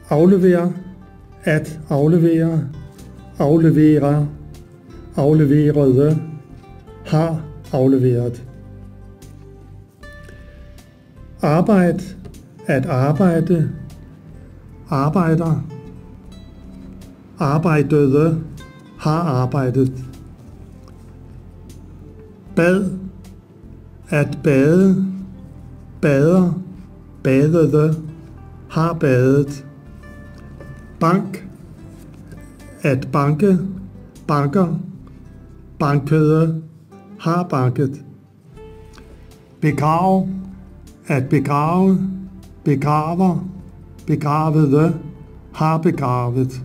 Aflevere, at aflevere, aflevere, afleverede, har afleveret. Arbejde, at arbejde, arbejder, arbejdede, har arbejdet. Bad, at bade, bader, badede, har badet. Bank, at banke, banker, bankede, har banket. Begrave, at begrave, begraver, begravede, har begravet.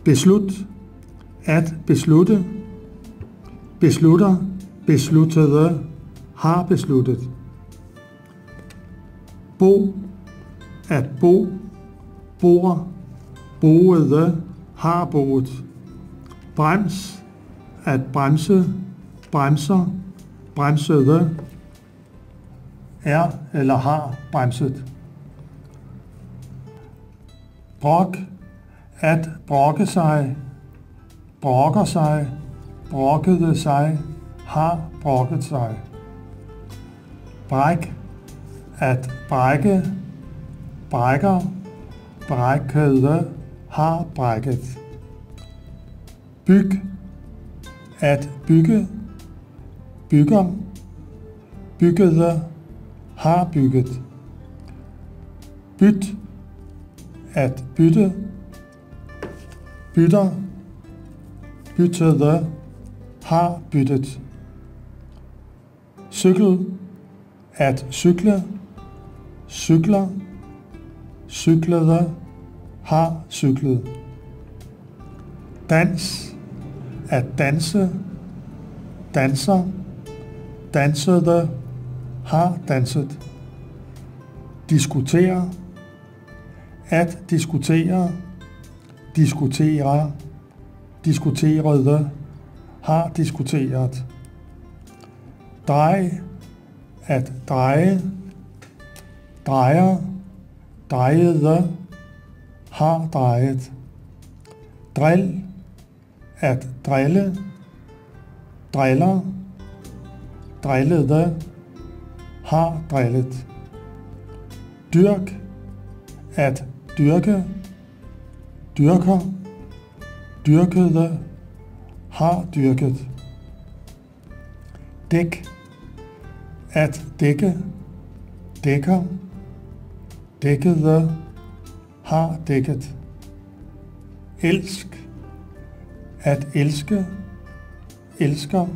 Beslut, at beslutte, beslutter, besluttede, har besluttet. Bo, at bo, bor, boede, har boet. Brems, at bremse, bremser, bremsede, er eller har bremset. Brok, at brokke sig, brokker sig, brokkede sig, har brokket sig. Bræk, at brække, brækker, brækkede, har brækket. Byg, at bygge, bygger, byggede, har bygget. Byt, at bytte, bytter, byttede, har byttet. Cykel, at cykle, cykler, cyklede, har cyklet. Dans, at danse, danser, dansede, har danset. Diskutere, at diskutere, diskuterer, diskuterede, har diskuteret. Drej, at dreje, drejer, drejede, har drejet. Drill, at drille, driller, drillede, har drillet. Dyrk, at dyrke, dyrker, dyrkede, har dyrket. Dæk, at dække, dækker, dækkede, har dækket. Elsk, at elske, elsker,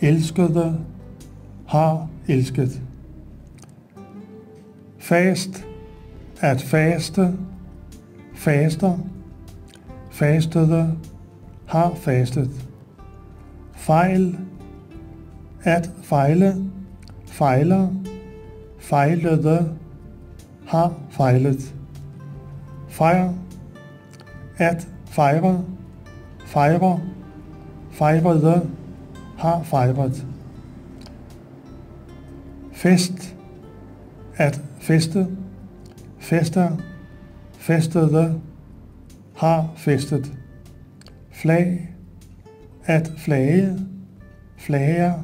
elskede, har elsket. Fast, at faste, faster, fastede, har fastet. Fejl, at fejle, fejler, fejlede, har fejlet. Fejr, at fejre, fejrer, fejrede, har fejret. Fest, at feste, fester, festede, har festet. Flag, at flage, flager,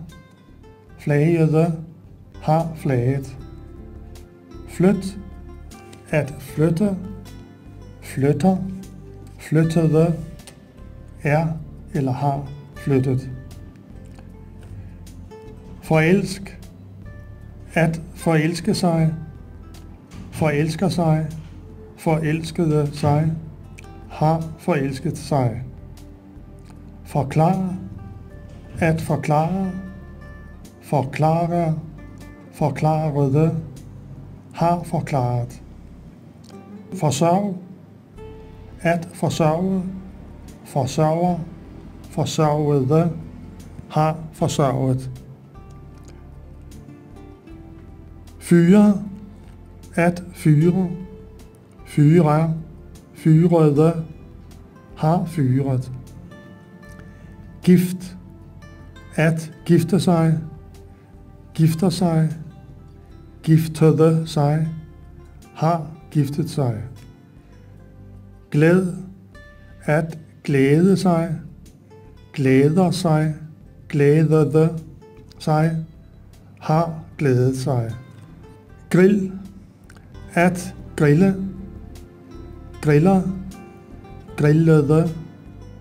flagede, har flaget. Flyt, at flytte, flytter, flyttede, er eller har flyttet. Forelsk, at forelske sig, forelsker sig, forelskede sig, har forelsket sig. Forklare, at forklare, forklare, forklarede, har forklaret. Forsørg, at forsørge, forsørger, forsørgede, har forsørget. Fyre, at fyre, fyre, fyrede, har fyret. Gift, at gifte sig, gifter sig, giftede sig, har giftet sig. Glæd, at glæde sig, glæder sig, glædede sig, har glædet sig. Grill, at grille, griller, grillede,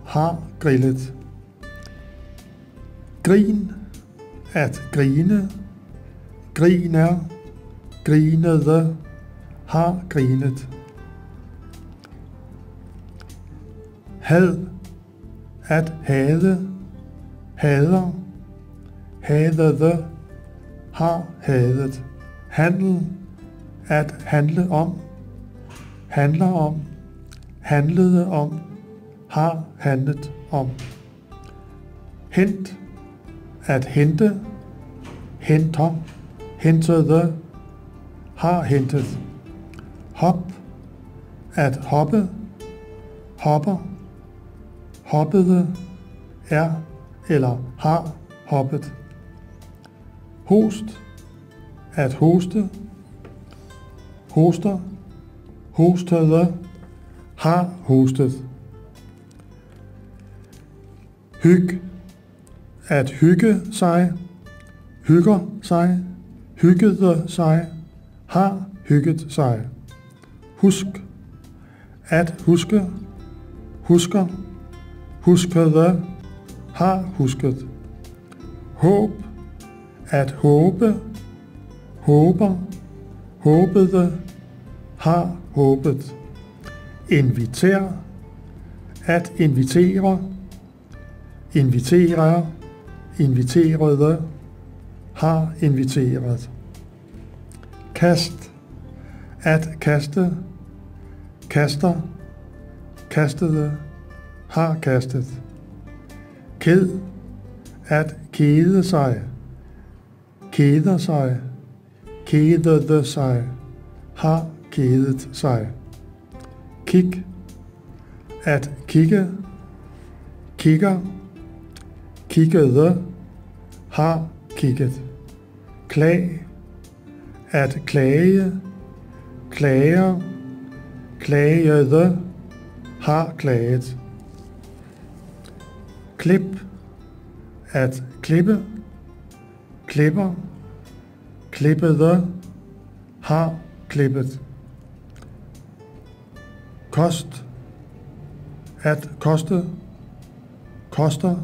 har grillet. Grin, at grine, griner, grinede, har grinet. Had, at hade, hader, hadede, har hadet. Handel, at handle om, handler om, handlede om, har handlet om. Hent, at hente, henter, hentede, har hentet. Hop, at hoppe, hopper, hoppede, er eller har hoppet. Host, at hoste, hoster, hostede, har hostet. Hyg, at hygge sig, hygger sig, hyggede sig, har hygget sig. Husk, at huske, husker, huskede, har husket. Håb, at håbe, håber, håbede, har håbet. Inviter, at invitere, inviterer, inviterede, har inviteret. Kast, at kaste, kaster, kastede, har kastet. Ked, at kede sig, keder sig, kedede sig, har kedet sig. Kig, at kigge, kigger, kiggede, har kigget. Klag, at klage, klager, klagede, har klaget. Klip, at klippe, klipper, klippede, har klippet. Kost, at koste, koster,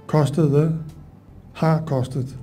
kostede, har kostet.